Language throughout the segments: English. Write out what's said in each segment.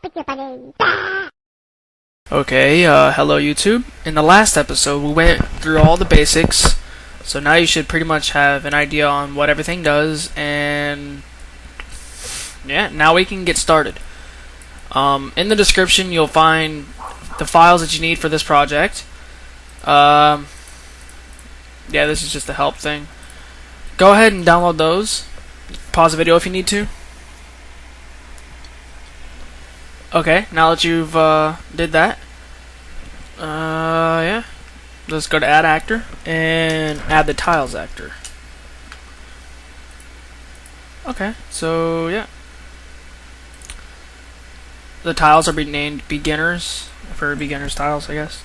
Okay, hello YouTube. In the last episode, we went through all the basics, so now you should pretty much have an idea on what everything does, and yeah, now we can get started. In the description, you'll find the files that you need for this project. Yeah, this is just the help thing. Go ahead and download those. Pause the video if you need to. Okay, now that you've did that, yeah, let's go to Add Actor and add the Tiles actor. Okay, so yeah, the tiles are named Beginners for beginners tiles, I guess.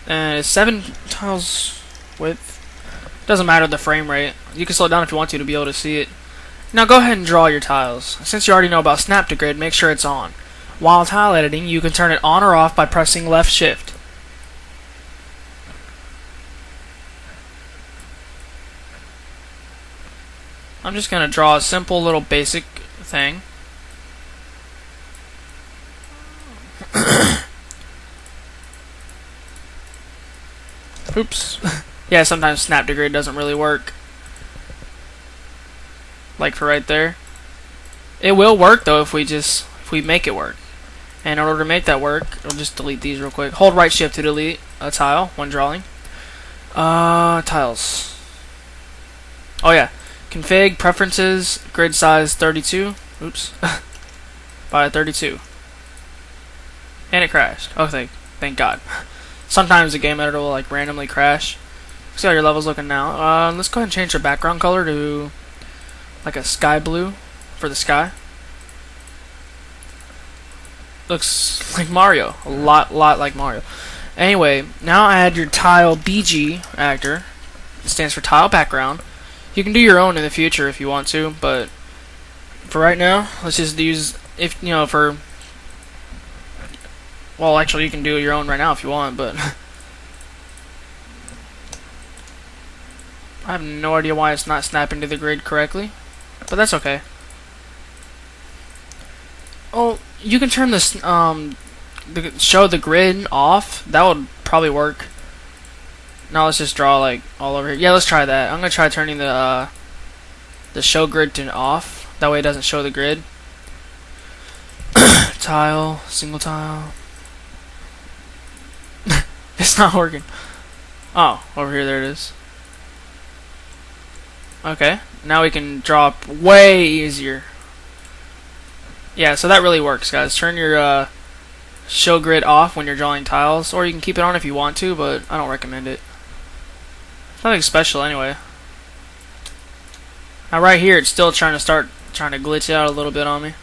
And it's 7 tiles width. Doesn't matter the frame rate. You can slow it down if you want to be able to see it. Now go ahead and draw your tiles. Since you already know about Snap to Grid, make sure it's on. While tile editing, you can turn it on or off by pressing left shift. I'm just going to draw a simple little basic thing. Oops. Yeah, sometimes Snap to Grid doesn't really work. Like for right there. It will work though if we make it work. And in order to make that work, we'll just delete these real quick. Hold right shift to delete a tile when drawing. Tiles. Oh yeah. Config, preferences, grid size 32. Oops. By 32. And it crashed. Oh, thank God. Sometimes the game editor will like randomly crash. See how your level's looking now. Let's go ahead and change the background color to like a sky blue for the sky. Looks like Mario. A lot like Mario. Anyway, now add your tile BG actor. It stands for tile background. You can do your own in the future if you want to, but for right now, let's just use, if you know, for, well, actually you can do your own right now if you want, but I have no idea why it's not snapping to the grid correctly, but that's okay. Oh, you can turn this show the grid off. That would probably work. Now let's just draw like all over here. Yeah, let's try that. I'm gonna try turning the show grid to off. That way it doesn't show the grid. Tile, single tile. It's not working. Oh, over here, there it is. Okay, now we can draw way easier. Yeah, so that really works, guys. Turn your show grid off when you're drawing tiles, or you can keep it on if you want to, but I don't recommend it. It's nothing special anyway. Now right here, it's still trying to glitch out a little bit on me.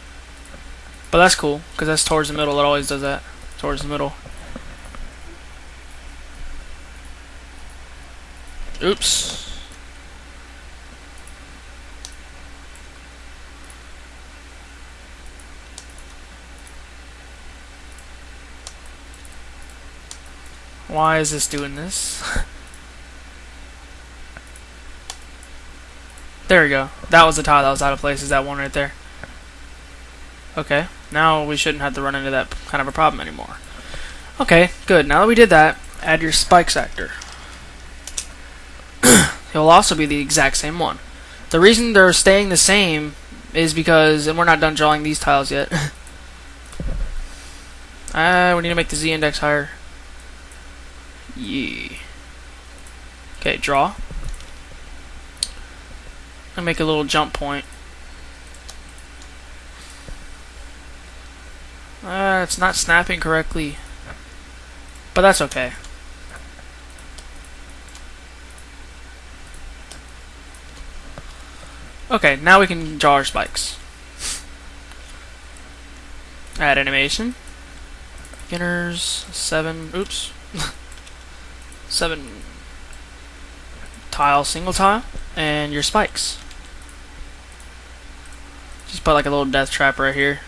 But that's cool, because that's towards the middle. It always does that. Towards the middle. Oops. Why is this doing this? There we go. That was the tile that was out of place. Is that one right there? Okay. Now we shouldn't have to run into that kind of a problem anymore. Okay, good. Now that we did that, add your spikes actor. It'll also be the exact same one. The reason they're staying the same is because, and we're not done drawing these tiles yet. We need to make the Z index higher. Yeah. Okay, draw. And make a little jump point. It's not snapping correctly. But that's okay. Okay, now we can draw our spikes. Add animation. Beginners, 7, oops. 7 tile, single tile, and your spikes. Just put like a little death trap right here.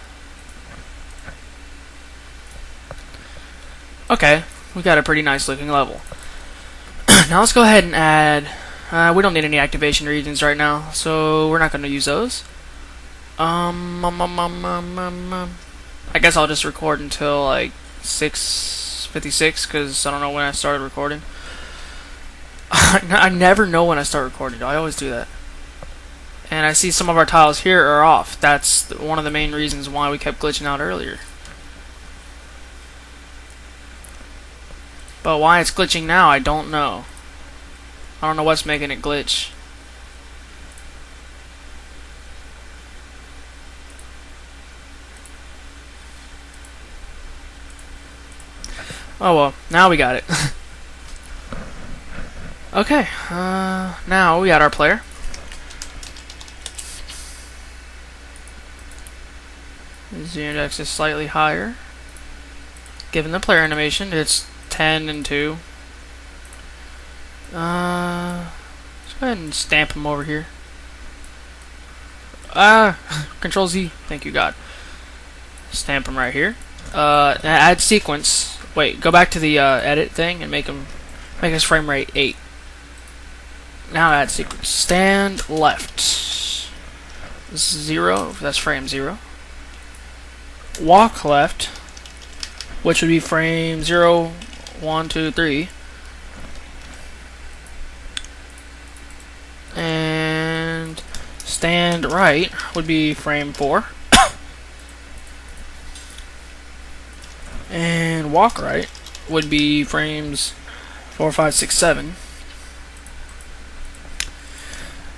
Okay, we got a pretty nice looking level. Now let's go ahead and add, we don't need any activation regions right now, so we're not going to use those. I guess I'll just record until like 6:56 because I don't know when I started recording. I never know when I start recording. I always do that. And I see some of our tiles here are off. That's one of the main reasons why we kept glitching out earlier. But why it's glitching now, I don't know. I don't know what's making it glitch. Oh well, now we got it. Okay, now we got our player. Z index is slightly higher. Given the player animation, it's 10 and 2. Let's go ahead and stamp him over here. Control Z. Thank you, God. Stamp him right here. Add sequence. Wait, go back to the edit thing and make his frame rate 8. Now add sequence. Stand left. 0. That's frame 0. Walk left, which would be frame 0, 1, 2, 3. And stand right would be frame 4. And walk right would be frames 4, 5, 6, 7.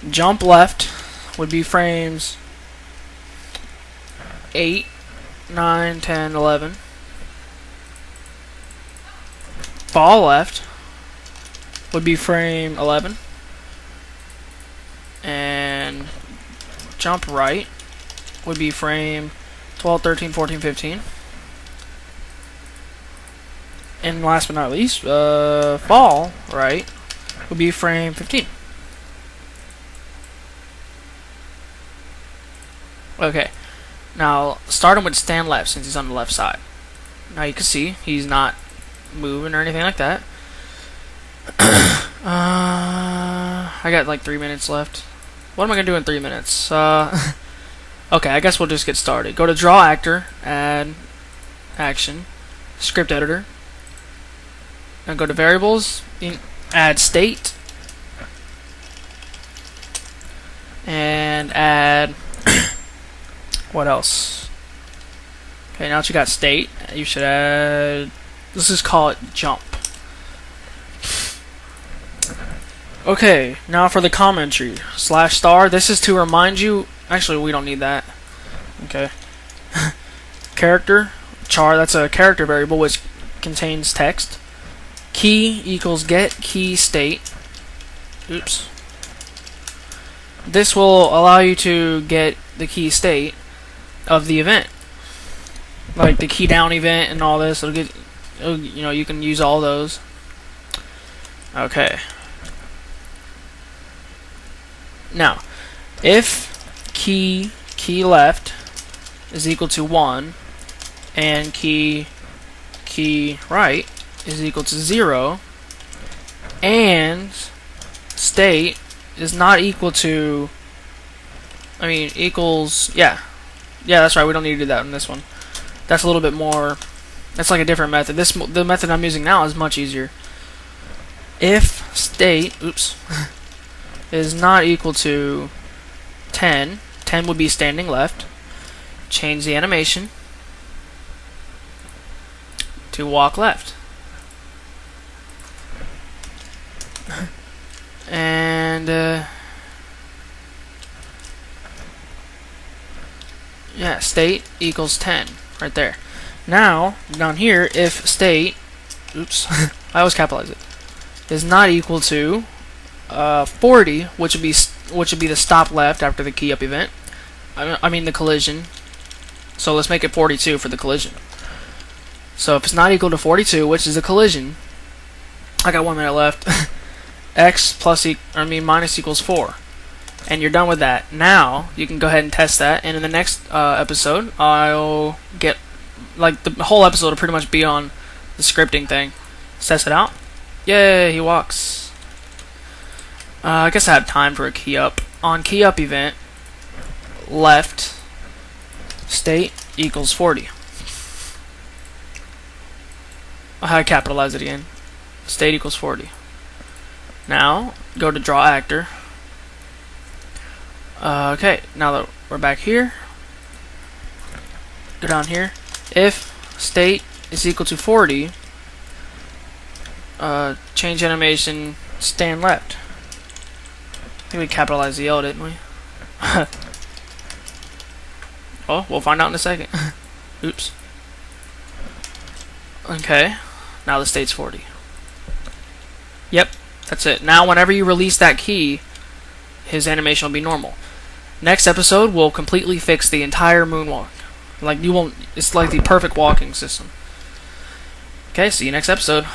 Jump left would be frames 8, 9, 10, 11. Fall left would be frame 11. And jump right would be frame 12, 13, 14, 15. And last but not least, fall right would be frame 15. Okay, now start him with stand left since he's on the left side. Now you can see he's not moving or anything like that. I got like 3 minutes left. What am I gonna do in 3 minutes? Okay, I guess we'll just get started. Go to Draw Actor, Add Action, Script Editor, and go to Variables, add State, and add what else? Okay, now that you got State, you should add, let's just call it Jump. Okay, now for the commentary. /star, this is to remind you, actually we don't need that. Okay. Character, char, that's a character variable which contains text. Key equals get key state. Oops. This will allow you to get the key state of the event, like the key down event and all this. You know, you can use all those. Okay. Now, if key left is equal to 1 and key right is equal to 0 and state is not equal to, equals, yeah, that's right, we don't need to do that in this one. That's a little bit more, that's like a different method. The method I'm using now is much easier. If state, oops, is not equal to 10, 10 would be standing left, change the animation to walk left. And yeah, state equals 10 right there. Now down here, if state, oops, I always capitalize it, is not equal to 40, which would be the stop left after the key up event. I mean the collision. So let's make it 42 for the collision. So if it's not equal to 42, which is a collision, I got 1 minute left. X minus equals 4, and you're done with that. Now you can go ahead and test that, and in the next episode I'll get, like, the whole episode will pretty much be on the scripting thing. Let's test it out. Yay, he walks. I guess I have time for a key up. On key up event, left state equals 40. I capitalize it again. State equals 40. Now, go to draw actor. Okay, now that we're back here, go down here. If state is equal to 40, change animation, stand left. I think we capitalized the L, didn't we? Oh, we'll find out in a second. Oops. Okay, now the state's 40. Yep, that's it. Now whenever you release that key, his animation will be normal. Next episode, we'll completely fix the entire moonwalk. Like, you won't, it's like the perfect walking system. Okay, see you next episode.